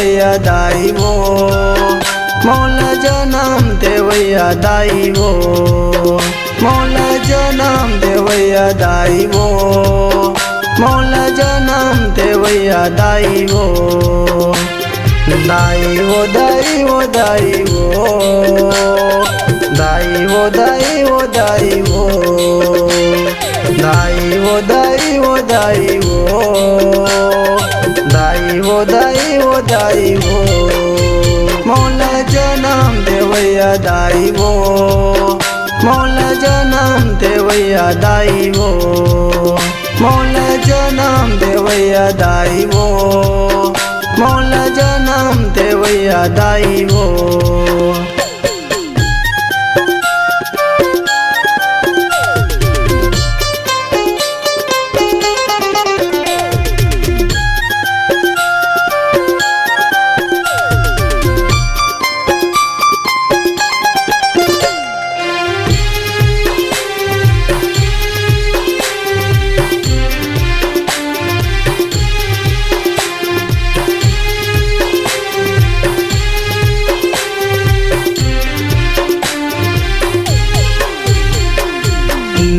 देवैया दाई वो, मौला जनम देवैया दाई वो, मौला जनम देवैया दाई वो, मौला जनम देवैया दाई वो, दाई वो दाई वो दाई वो, दाई वो दाई वो दाई वो, दाई वो दाई वो दाई वो, दाई वो दाई वो दाई वो, मौला जनम देवैया दाई वो, मौला जनम देवैया दाई वो, मौला जनम देवैया दाई वो, मौला जनम देवैया दाई वो।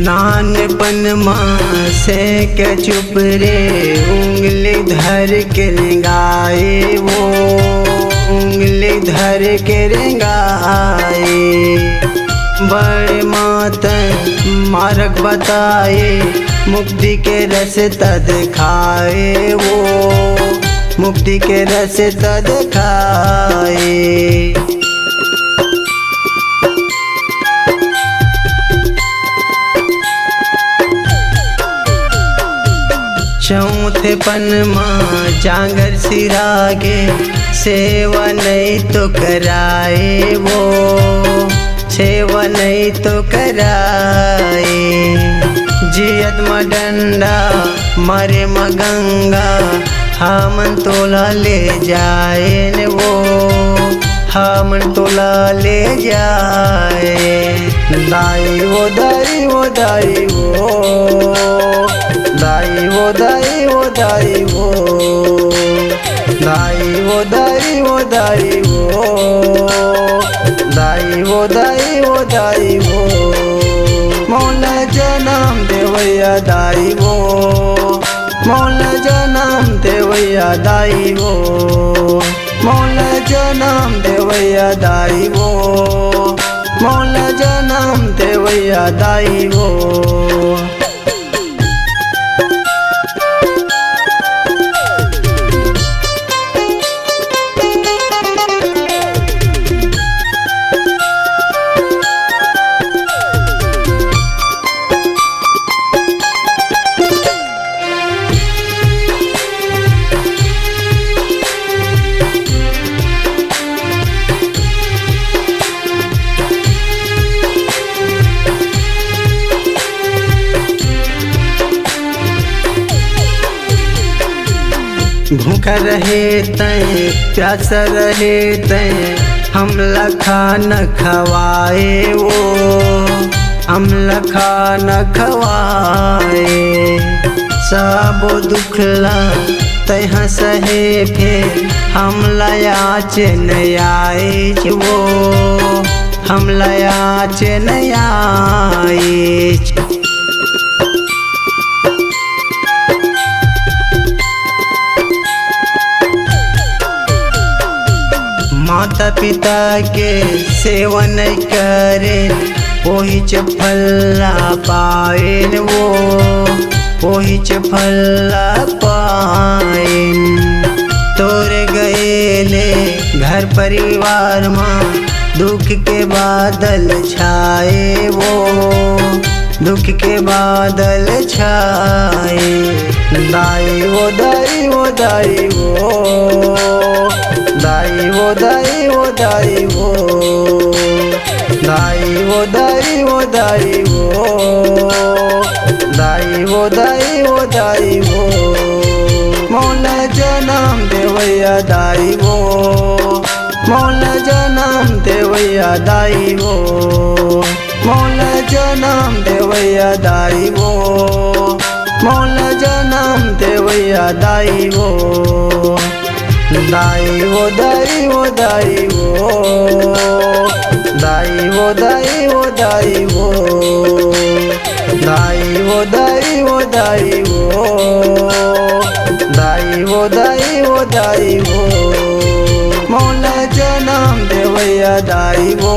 नानपन माँ से के चुप रे, उंगली धर के रेंगाए वो, उंगली धर के रेंगाए, बड़े मातन मार्ग बताए, मुक्ति के रास्ता दिखाए वो, मुक्ति के रास्ता दिखाए। चौथे पन माँ जांगर सिरागे, सेवा नहीं तो कराए वो, सेवा नहीं तो कराए, जियत में डंडा मरे में गंगा, हमन तोला ले जाए न वो, हमन तोला ले जाए, दाई वो दाई वो दाई वो, दाई वो दाई वो दाई वो, दाई वो दाई वो दाई वो, दाई वो दाई वो दाई वो, मौला जनम देवैया दाई वो, मौला जनम देवैया दाई वो, मौला जनम देवैया दाई वो, मौला जनम देवैया दाई वो। भूखा रहे तय प्यासा रहे तय, हमला खाना खवाए वो, हमला खाना खवाए, सब दुखला तय सहे फिर हमला याच नहीं आए वो, हमला याच नहीं आए। माता पिता के सेवन करे, वही फल पाए वो, वही फल पाए, तोरे गए घर परिवार में दुख के बादल छाए वो, दुख के बादल छाए, दाई वो दाई वो दाई वो, दाई वो दाई वो दाई वो, दाई वो दाई वो दाई वो, दाई वो दाई वो दाई वो, मौला जनम देवैया दाई वो, मौला जनम देवैया दाई वो, मौला जनम देवैया दाई वो, मौला जनम देवैया दाई वो। दैवो दैवो दैवो दैवो दैवो दैवो दैवो दैवो दैवो दैवो दैवो दैवो मौला जनम देवैया दैवो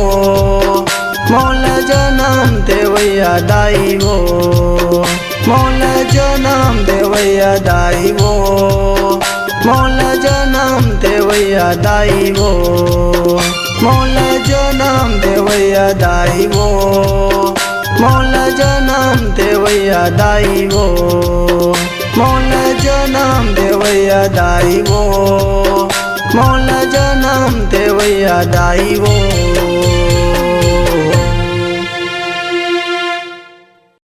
मौला जनम देवैया दैवो मौला जनम देवैया दैवो मौला जनम देवैया दैवो मौला जनम देवैया दैवो मौला जनम देवैया दैवो मौला जनम देवैया दैवो मौला जनम देवैया दैवो।